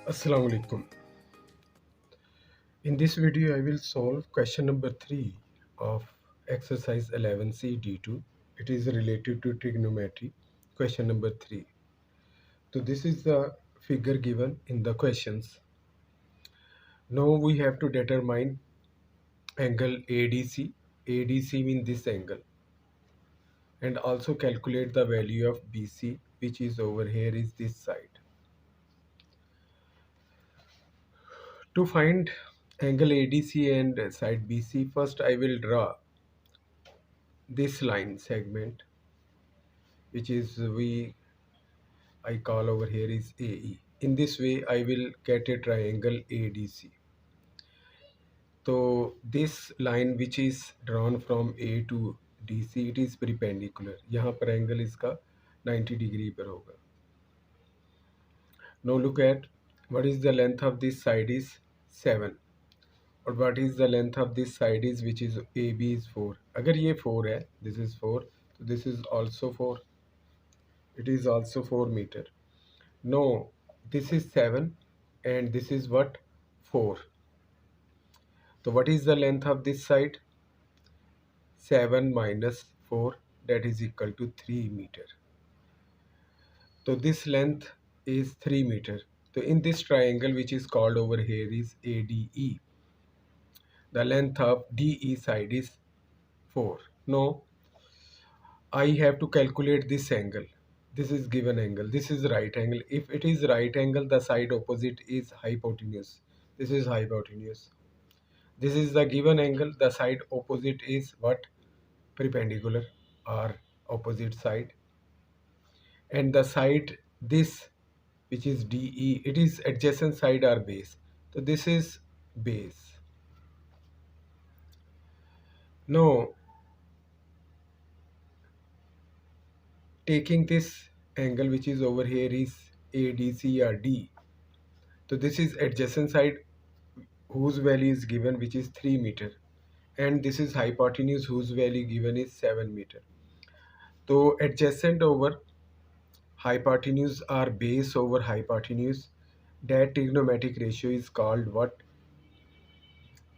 Assalamu alaikum. In this video, I will solve question number 3 of exercise 11C D2. It is related to trigonometry. Question number 3. So this is the figure given in the questions. Now we have to determine angle ADC. ADC means this angle. And also calculate the value of BC, which is over here is this side. To find angle ADC and side BC, first I will draw this line segment, which is I call over here is AE. In this way I will get a triangle ADC. So this line which is drawn from A to DC, it is perpendicular. यहाँ पर angle इसका 90 degree पर होगा. Now look at what is the length of this side is 7 और what is the length of this side is which is AB is 4. अगर ये 4 है, this is 4, so this is also 4. It is also 4 meter. No, this is 7 and this is what? 4. So what is the length of this side? 7 minus 4, that is equal to 3 meter. So this length is 3 meter. So in this triangle which is called over here is ADE, the length of DE side is 4. Now I have to calculate this angle. This is given angle. This is right angle. If it is right angle, the side opposite is hypotenuse. This is hypotenuse. This is the given angle. The side opposite is what? Perpendicular or opposite side. And the side this which is DE, it is adjacent side or base. So this is base. Now taking this angle which is over here is ADC or D. So this is adjacent side whose value is given which is 3 meter, and this is hypotenuse whose value given is 7 meter. So adjacent over hypotenuse or base over hypotenuse, that trigonometric ratio is called what?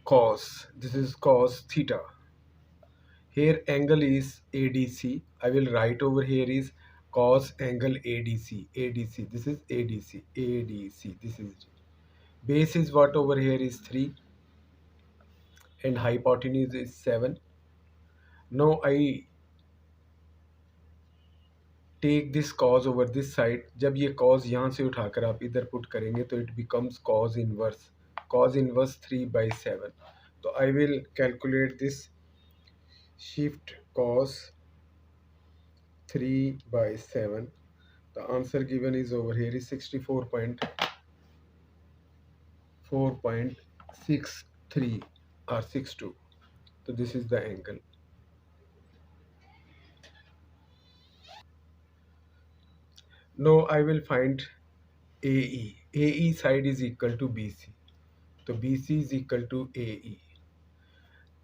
Cos. This is cos theta. Here angle is ADC. I will write over here is cos angle ADC. ADC. This is ADC. ADC. This is base is what over here is 3 and hypotenuse is 7. Now I take this cos over this side. जब ये cos यहाँ से उठाकर आप इधर put करेंगे तो it becomes cos inverse. Cos inverse 3/7. So I will calculate this. Shift cos 3/7. The answer given is over here is 64.4.63 or 62. So this is the angle. Now I will find AE. AE side is equal to BC. So BC is equal to AE.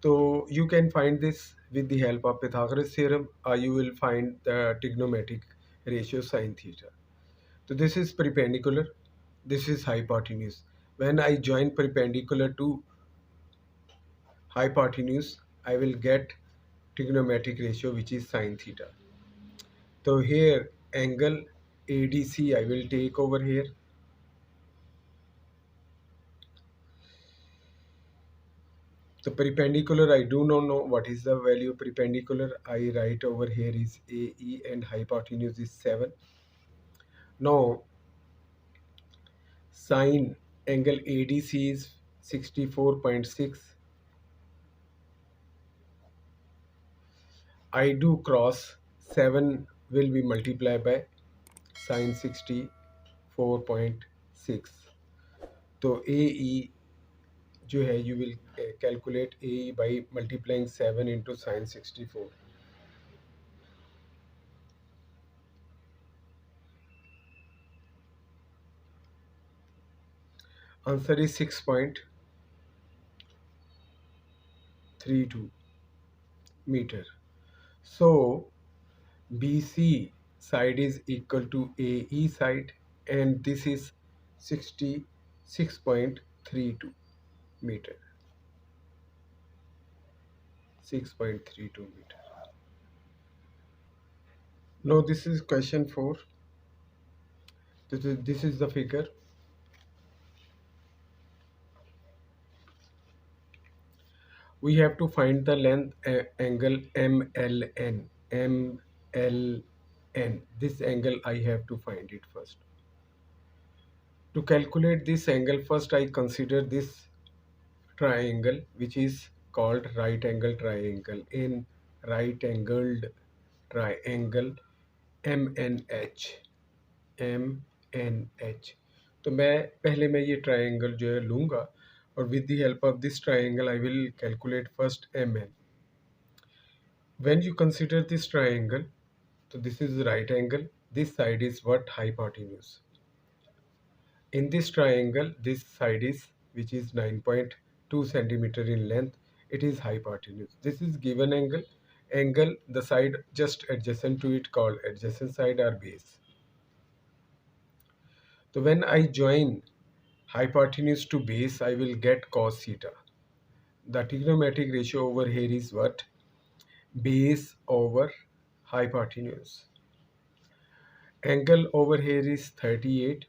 So you can find this with the help of Pythagoras theorem, or you will find the trigonometric ratio sin theta. So this is perpendicular, this is hypotenuse. When I join perpendicular to hypotenuse, I will get trigonometric ratio which is sin theta. So here angle ADC I will take over here. So perpendicular, I do not know what is the value of perpendicular. I write over here is AE and hypotenuse is 7. Now sine angle ADC is 64.6. I do cross 7 will be multiplied by sine 64.6. तो AE जो है you will calculate AE by multiplying 7 into sine 64. Answer is 6.32. meter. So BC side is equal to AE side, and this is 66.32 meter. 6.32 meter. Now this is question 4. This is the figure. We have to find the length angle MLN. MLN. This angle I have to find it first. To calculate this angle, first I consider this triangle, which is called right angle triangle. In right angled triangle MNH. MNH. तो मैं ये triangle जो है लूँगा, और with the help of this triangle I will calculate first MN. When you consider this triangle, so this is the right angle, this side is what? Hypotenuse. In this triangle, this side is, which is 9.2 centimeter in length, it is hypotenuse. This is given angle, the side just adjacent to it called adjacent side or base. So when I join hypotenuse to base, I will get cos theta. The trigonometric ratio over here is what? Base over hypotenuse. Angle over here is 38.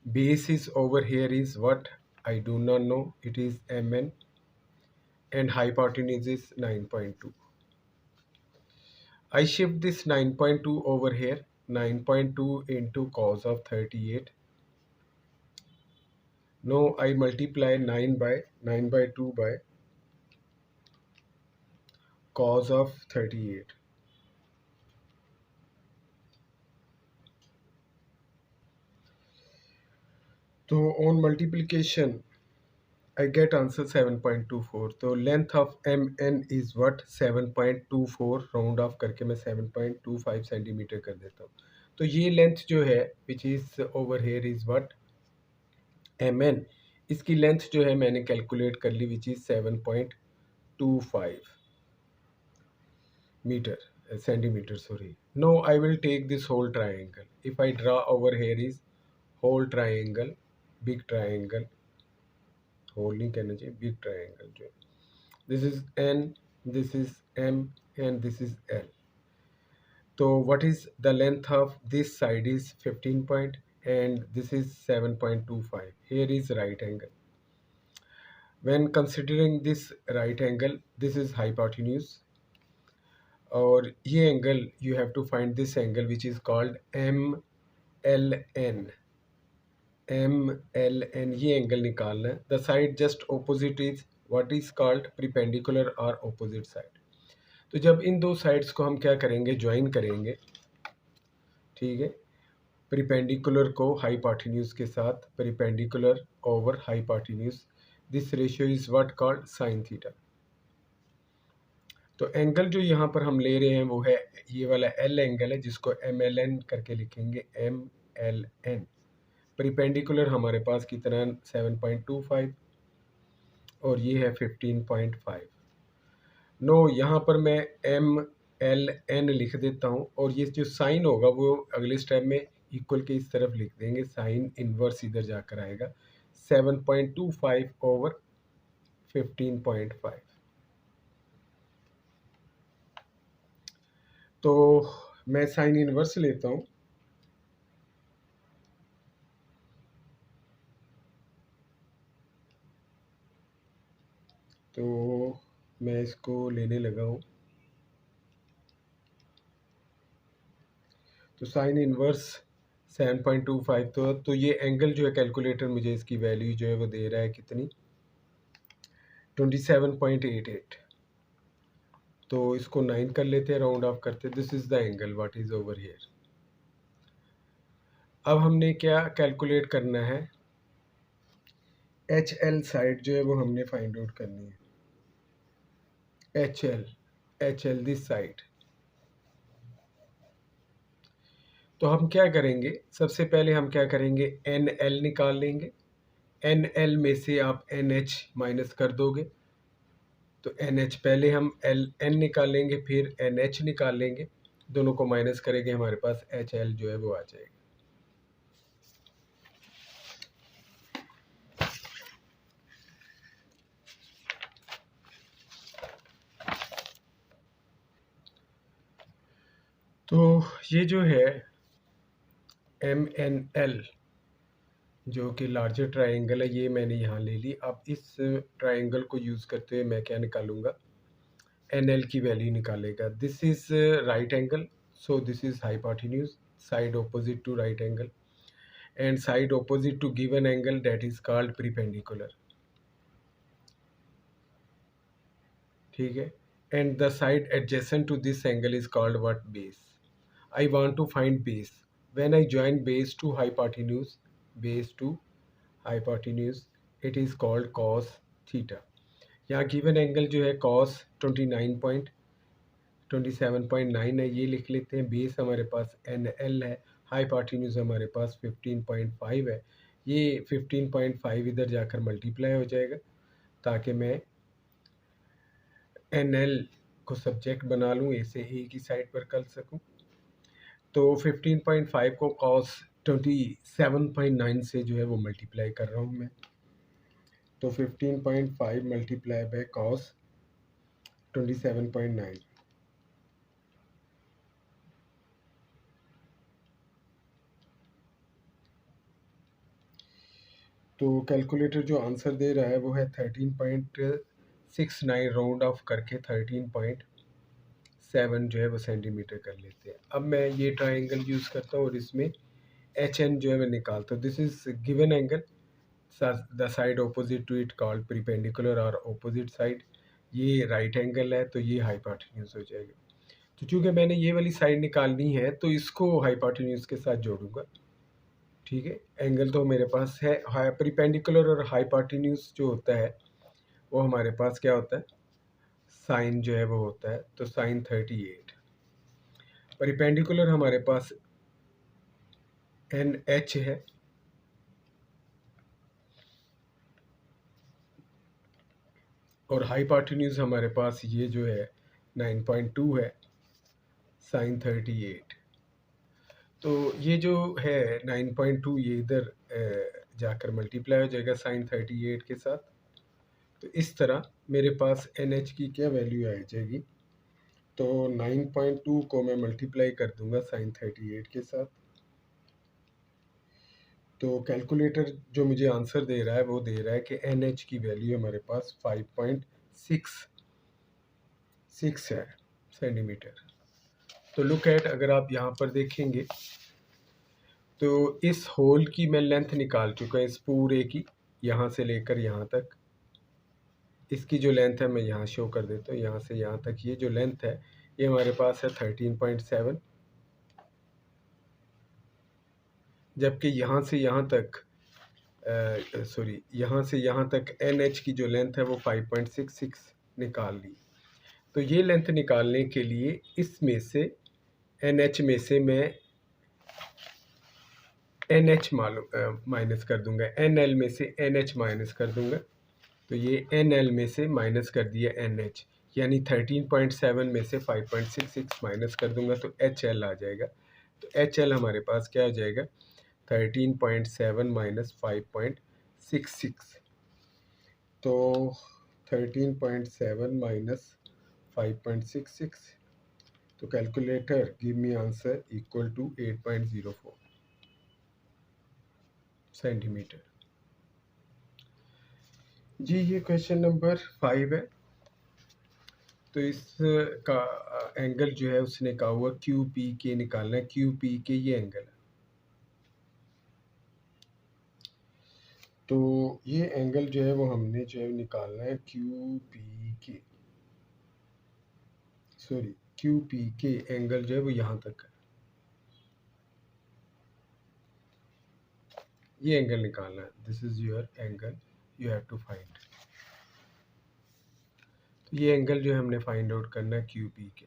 Base is over here is what? I do not know. It is MN. And hypotenuse is 9.2. I shift this 9.2 over here. 9.2 into cos of 38. Now I multiply 9 by 2 by cos of 38. So on multiplication, I get answer 7.24. तो length of MN is what? 7.24. Round of करके मैं 7.25 centimetre कर देता हूँ. तो ये length जो है which is over here is what? MN. इसकी लेंथ जो है मैंने कैलकुलेट कर ली, which is 7.25 metre centimetre sorry. No I will take this whole triangle. If I draw over here is whole triangle, big triangle, whole नहीं कहना चाहिए, big triangle जो, this is N, this is M and this is L. तो what is the length of this side is 15 point and this is 7.25. Here is right angle. When considering this right angle, this is hypotenuse, और ये angle you have to find this angle which is called MLN. MLN ये angle निकालना है. The side just opposite is what is called perpendicular or opposite side. तो जब इन दो sides को हम क्या करेंगे? ज्वाइन करेंगे, ठीक है. परपेंडिकुलर को हाइपोटेन्यूज के साथ, perpendicular over hypotenuse, this ratio is what called sine theta. तो एंगल जो यहाँ पर हम ले रहे हैं वो है ये वाला L एंगल है, जिसको MLN करके लिखेंगे, MLN. परपेंडिकुलर हमारे पास कितना? 7.25 और ये है 15.5. नो यहाँ पर मैं MLN लिख देता हूँ, और ये जो साइन होगा वो अगले स्टेप में इक्वल के इस तरफ लिख देंगे, साइन इनवर्स इधर जाकर आएगा, 7.25 ओवर 15.5. तो मैं साइन इनवर्स लेता हूँ. तो मैं इसको लेने लगा हूँ. तो साइन इनवर्स 7.25. तो ये एंगल जो है कैलकुलेटर मुझे इसकी वैल्यू जो है वो दे रहा है कितनी? 27.88. तो इसको 9 कर लेते हैं, राउंड ऑफ करते हैं. This is the angle what is over here. अब हमने क्या कैलकुलेट करना है? HL साइड जो है वो हमने फाइंड आउट करनी है. HL this side. तो हम क्या करेंगे? सबसे पहले हम क्या करेंगे? NL निकाल लेंगे. NL में से आप NH माइनस कर दोगे, तो NH पहले हम N निकालेंगे, फिर NH निकालेंगे, दोनों को माइनस करेंगे, हमारे पास HL जो है वो आ जाएगा। तो ये जो है MNL जो कि लार्जर ट्राइंगल है, ये मैंने यहाँ ले ली। अब इस ट्राइंगल को यूज़ करते हुए मैं क्या निकालूंगा, NL की वैल्यू निकालेगा। This is right angle, so this is hypotenuse, side opposite to right angle, and side opposite to given angle that is called perpendicular. ठीक है, and the side adjacent to this angle is called what, base. I want to find base. When I join base to hypotenuse, it is called cos theta. यहाँ given angle जो है cos 27.9 है, ये लिख लेते हैं। बेस हमारे पास NL है, हाइपोटेन्यूज हमारे पास 15.5 है। ये 15.5 इधर जाकर मल्टीप्लाई हो जाएगा ताकि मैं NL को सब्जेक्ट बना लूँ, इसे A की साइड पर कर सकूँ। तो 15.5 को cos 27.9 से जो है वो मल्टीप्लाई कर रहा हूँ मैं। तो 15.5 मल्टीप्लाई बाय cos 27.9। तो कैलकुलेटर जो आंसर दे रहा है वो है 13.69, राउंड ऑफ करके 13.7 जो है वो सेंटीमीटर कर लेते हैं। अब मैं ये ट्राइंगल यूज़ करता हूँ और इसमें HN जो है मैं निकालता हूँ। This is given angle, the side opposite to it called perpendicular और ऑपोजिट साइड। ये राइट एंगल है तो ये हाइपोटेन्यूज हो जाएगा। तो चूंकि मैंने ये वाली साइड निकालनी है तो इसको हाइपोटेन्यूज के साथ जोड़ूंगा। ठीक है, एंगल तो मेरे पास है, परपेंडिकुलर और हाइपोटेन्यूज जो होता है वो हमारे पास क्या होता है, साइन जो है वो होता है। तो साइन 38, परपेंडिकुलर हमारे पास NH है, और हाइपोटेन्यूज हमारे पास ये जो है 9.2 है, साइन 38। तो ये जो है 9.2 ये इधर जाकर मल्टीप्लाई हो जाएगा साइन 38 के साथ। तो इस तरह मेरे पास NH की क्या वैल्यू आ जाएगी, तो 9.2 को मैं मल्टीप्लाई कर दूंगा साइन 38 के साथ। तो कैलकुलेटर जो मुझे आंसर दे रहा है वो दे रहा है कि NH की वैल्यू हमारे पास 5.66 है सेंटीमीटर। तो लुक एट, अगर आप यहाँ पर देखेंगे तो इस होल की मैं लेंथ निकाल चुका हूँ, इस पूरे की, यहाँ से लेकर यहाँ तक। इसकी जो लेंथ है मैं यहाँ शो कर देता हूँ, यहाँ से यहाँ तक ये जो लेंथ है ये हमारे पास है 13.7, जबकि यहाँ से यहाँ तक यहाँ से यहाँ तक NH की जो लेंथ है वो 5.66 निकाल ली। तो ये लेंथ निकालने के लिए इसमें से NH में से मैं NH माइनस कर दूंगा, NL में से NH माइनस कर दूंगा। तो ये NL में से माइनस कर दिया NH, यानी 13.7 में से 5.66 माइनस कर दूंगा तो HL आ जाएगा। तो HL हमारे पास क्या हो जाएगा, 13.7 माइनस 5.66। तो 13.7 माइनस 5.66, तो calculator give me answer equal to 8.04 centimetre. जी ये क्वेश्चन नंबर 5 है। तो इस का एंगल जो है उसने कहा हुआ QPK निकालना है। QPK ये एंगल है। तो ये एंगल जो है वो हमने जो है निकालना है QPK, सॉरी QPK एंगल जो है वो यहाँ तक है, ये एंगल निकालना है। This is your angle, you have to find. तो ये एंगल जो है हमने फाइंड आउट करना है QPK।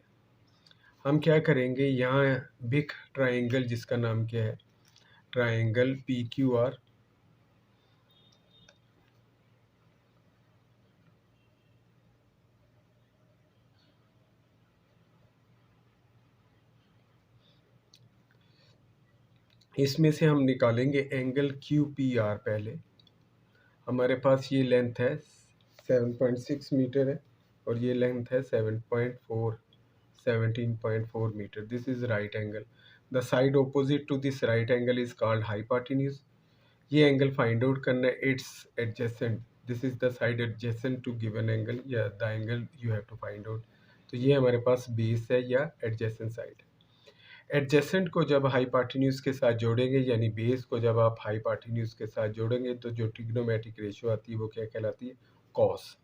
हम क्या करेंगे, यहाँ बिग ट्राइंगल जिसका नाम क्या है, ट्राइंगल PQR, इसमें से हम निकालेंगे एंगल क्यू पी आर। पहले हमारे पास ये लेंथ है 7.6 मीटर है और ये लेंथ है 17.4 metre. This is right angle. The side opposite to this right angle is called hypotenuse. ये एंगल फाइंड आउट करना है। It's adjacent, this is the side adjacent to given angle या the angle you have to find out. तो ये हमारे पास base है या adjacent side. Adjacent को जब हाइपोटेन्यूज के साथ जोड़ेंगे, यानी बेस को जब आप हाइपोटेन्यूज के साथ जोड़ेंगे, तो जो ट्रिग्नोमेट्रिक रेशियो आती है वो क्या कहलाती है? Cos.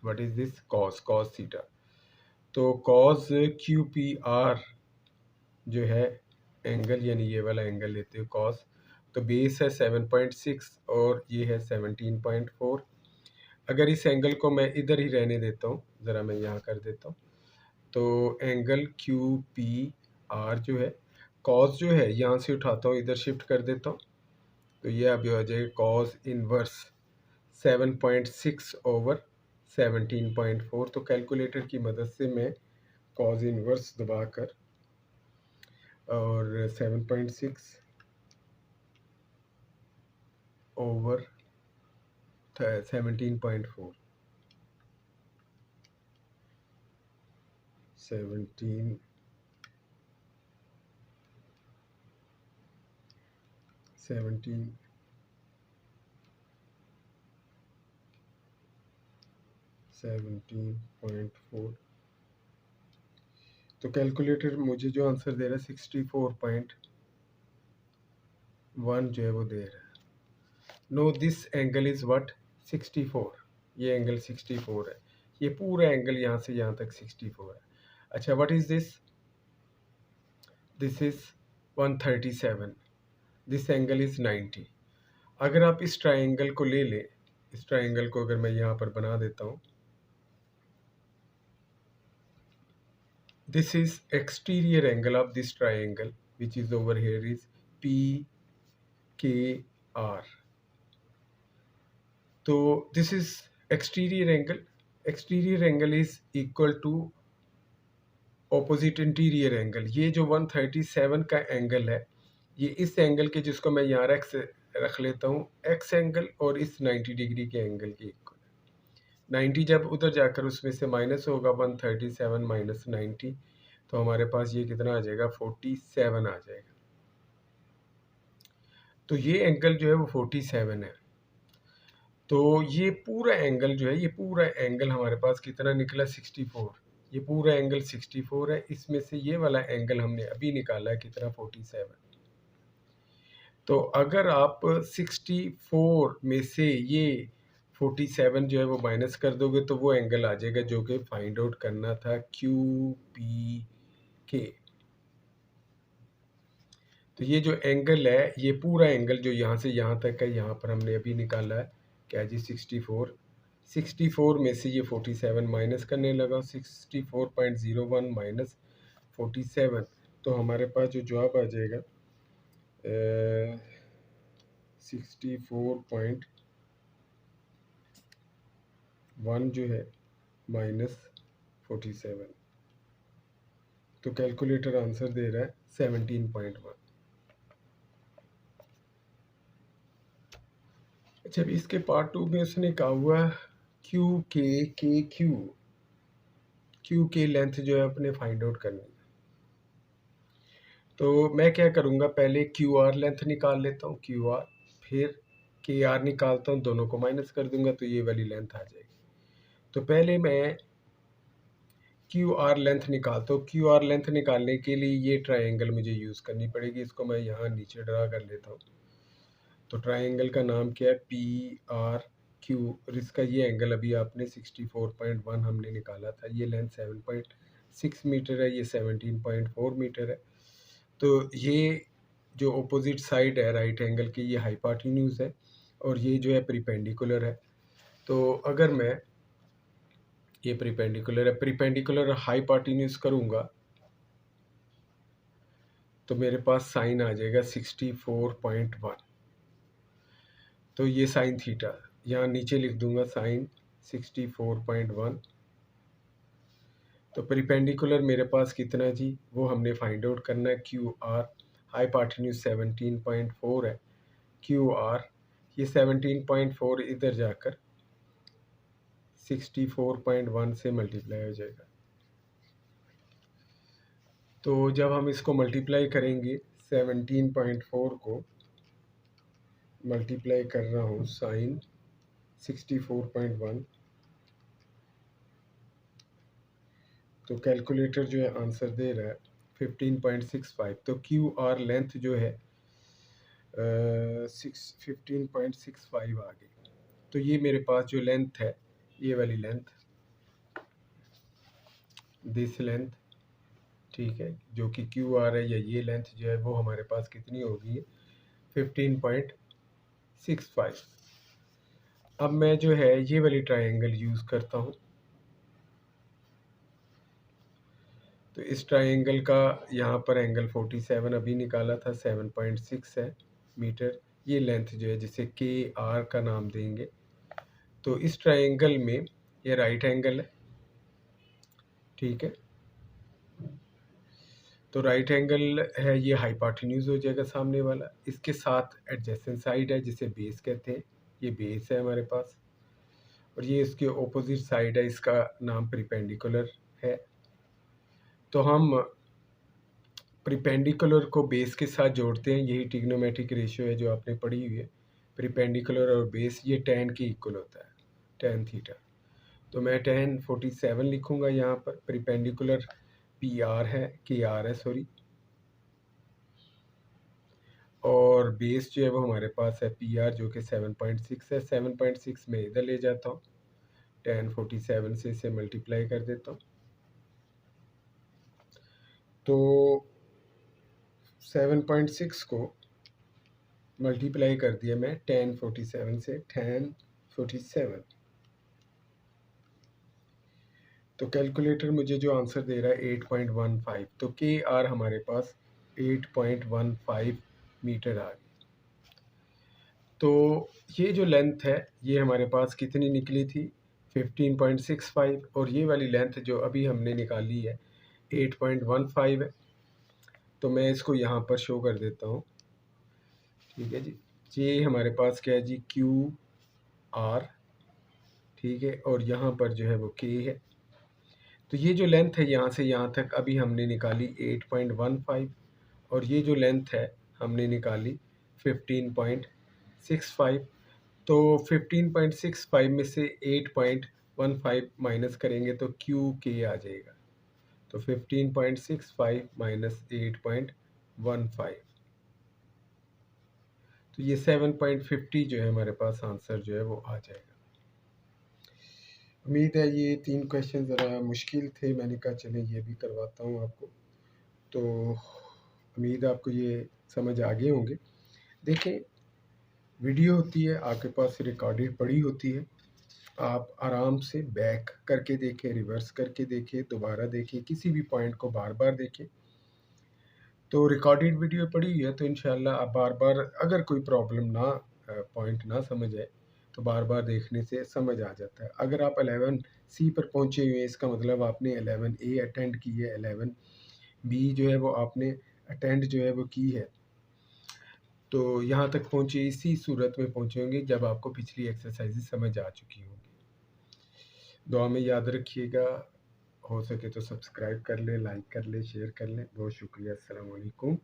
What is this? Cos, cos theta. तो कॉस क्यू पी आर जो है एंगल, यानी ये वाला एंगल लेते हो कॉस, तो बेस है 7.6 और ये है 17.4। अगर इस एंगल को मैं इधर ही रहने देता हूँ, ज़रा मैं यहाँ कर देता हूँ, तो एंगल क्यू पी आर जो है, कॉस जो है यहाँ से उठाता हूँ, इधर शिफ्ट कर देता हूँ, तो ये अभी हो जाएगा कॉस इनवर्स 7.6 ओवर 17.4। तो कैलकुलेटर की मदद से मैं कॉस इनवर्स दबा कर और 7.6 ओवर 17.4 17 17.4। तो कैलकुलेटर मुझे जो आंसर दे रहा है 64.1 जो है वो दे रहा है। No this angle is what? 64। ये एंगल 64 है। ये पूरा एंगल यहाँ से यहाँ तक 64 है। अच्छा, what is this? This is 137। This angle is 90। अगर आप इस ट्राइंगल को ले लें, इस ट्राइंगल को अगर मैं यहाँ पर बना देता हूँ, this is exterior angle of this triangle which is over here is PKR. So this is exterior angle. Exterior angle is equal to opposite interior angle. ये जो 137 का एंगल है, ये इस एंगल के, जिसको मैं यहाँ रख लेता हूँ एक्स एंगल, और इस 90 डिग्री के एंगल के इक्वल। 90 जब उधर जाकर उसमें से माइनस होगा 137 माइनस 90, तो हमारे पास ये कितना आ जाएगा? 47 आ जाएगा। तो ये एंगल जो है वो 47 है। तो ये पूरा एंगल जो है, ये पूरा एंगल हमारे पास कितना निकला? 64। ये पूरा एंगल 64 है। इसमें से ये वाला एंगल हमने अभी निकाला है कितना? 47। तो अगर आप 64 में से ये 47 जो है वो माइनस कर दोगे, तो वो एंगल आ जाएगा जो कि फाइंड आउट करना था क्यू पी के। तो ये जो एंगल है, ये पूरा एंगल जो यहाँ से यहाँ तक है, यहाँ पर हमने अभी निकाला है क्या जी? 64। 64 में से ये 47 माइनस करने लगा, 64.01 माइनस 47, तो हमारे पास जो जवाब आ जाएगा 64.1 जो है माइनस 47। तो कैलकुलेटर आंसर दे रहा है 17.1। अच्छा, इसके पार्ट 2 में उसने कहा हुआ क्यू के लेंथ जो है अपने फाइंड आउट करनी है। तो मैं क्या करूँगा, पहले क्यू आर लेंथ निकाल लेता हूँ, क्यू आर, फिर के आर निकालता हूँ, दोनों को माइनस कर दूंगा तो ये वाली लेंथ आ जाएगी। तो पहले मैं क्यू आर लेंथ निकालता हूँ। क्यू आर लेंथ निकालने के लिए ये ट्राइंगल मुझे यूज़ करनी पड़ेगी। इसको मैं यहाँ नीचे ड्रा कर लेता हूँ। तो ट्राइंगल का नाम क्या है? पी आर क्यू, और इसका ये एंगल अभी आपने 64.1 हमने निकाला था। ये लेंथ 7.6 मीटर है, ये 17.4 मीटर है। तो ये जो अपोजिट साइड है राइट एंगल की, ये हाइपोटेन्यूज है और ये जो है प्रीपेंडिकुलर है। तो अगर मैं ये प्रीपेंडिकुलर है, प्रीपेंडिकुलर हाइपोटेन्यूज करूँगा तो मेरे पास साइन आ जाएगा 64.1। तो ये साइन थीटा यहाँ नीचे लिख दूंगा, साइन 64.1। तो प्रीपेंडिकुलर मेरे पास कितना जी? वो हमने फाइंड आउट करना है क्यू आर। हाइपार्टिन्यूज 17.4 है, क्यू आर ये 17.4 इधर जाकर 64.1 से मल्टीप्लाई हो जाएगा। तो जब हम इसको मल्टीप्लाई करेंगे 17.4 को मल्टीप्लाई कर रहा हूँ साइन 64.1, तो कैलकुलेटर जो है आंसर दे रहा है 15.65। तो क्यू आर लेंथ जो है 15.65 आ गई। तो ये मेरे पास जो लेंथ है, ये वाली लेंथ, दिस लेंथ, ठीक है, जो कि क्यू आर है, या ये लेंथ जो है वो हमारे पास कितनी होगी 15.65। अब मैं जो है ये वाली ट्रायंगल यूज़ करता हूँ। तो इस ट्रायंगल का यहाँ पर एंगल 47 अभी निकाला था, 7.6 है मीटर। ये लेंथ जो है जिसे के आर का नाम देंगे। तो इस ट्रायंगल में ये राइट एंगल है, ठीक है। तो राइट एंगल है, ये हाइपोटेन्यूज हो जाएगा सामने वाला। इसके साथ एडजेसेंट साइड है जिसे बेस कहते हैं, ये बेस है हमारे पास। और ये इसके ऑपोजिट साइड है, इसका नाम प्रीपेंडिकुलर है। तो हम प्रीपेंडिकुलर को बेस के साथ जोड़ते हैं, यही ट्रिग्नोमेट्रिक रेशियो है जो आपने पढ़ी हुई है। प्रीपेंडिकुलर और बेस ये tan के इक्वल होता है, tan थीटा। तो मैं tan 47 लिखूंगा यहाँ पर। प्रीपेंडिकुलर पी आर है, के आर है सॉरी, और बेस जो है वो हमारे पास है पी आर जो कि 7.6 है। 7.6 में इधर ले जाता हूँ, tan 47 से इसे मल्टीप्लाई कर देता हूँ। तो 7.6 को मल्टीप्लाई कर दिया मैं tan 47 से, tan 47। तो कैलकुलेटर मुझे जो आंसर दे रहा है 8.15। तो के आर हमारे पास 8.15 मीटर आ गई। तो ये जो लेंथ है ये हमारे पास कितनी निकली थी 15.65, और ये वाली लेंथ जो अभी हमने निकाली है 8.15 है। तो मैं इसको यहाँ पर शो कर देता हूँ, ठीक है जी। ये हमारे पास क्या है जी, क्यू आर, ठीक है, और यहाँ पर जो है वो के है। तो ये जो लेंथ है यहाँ से यहाँ तक अभी हमने निकाली 8.15, और ये जो लेंथ है हमने निकाली 15.65। तो 15.65 में से 8.15 माइनस करेंगे तो क्यू के आ जाएगा। तो 15.65 माइनस 8.15, तो ये 7.50 जो है हमारे पास आंसर जो है वो आ जाएगा। उम्मीद है ये 3 क्वेश्चन ज़रा मुश्किल थे, मैंने कहा चलें ये भी करवाता हूँ आपको। तो उम्मीद आपको ये समझ आ गए होंगे। देखें, वीडियो होती है आपके पास रिकॉर्डेड पड़ी होती है, आप आराम से बैक करके देखें, रिवर्स करके देखें, दोबारा देखें, किसी भी पॉइंट को बार बार देखें। तो रिकॉर्डेड वीडियो पड़ी हुई है तो इंशाल्लाह आप बार बार, अगर कोई प्रॉब्लम ना, पॉइंट ना समझ आए तो बार बार देखने से समझ आ जाता है। अगर आप 11C पर पहुँचे हुए हैं, इसका मतलब आपने 11A अटेंड की है, 11B जो है वो आपने अटेंड जो है वो की है। तो यहाँ तक पहुँचे इसी सूरत में पहुँचे होंगे जब आपको पिछली एक्सरसाइजेज समझ आ चुकी होंगी। दुआ में याद रखिएगा, हो सके तो सब्सक्राइब कर लें, लाइक कर लें, शेयर कर लें। बहुत शुक्रिया। अस्सलाम वालेकुम।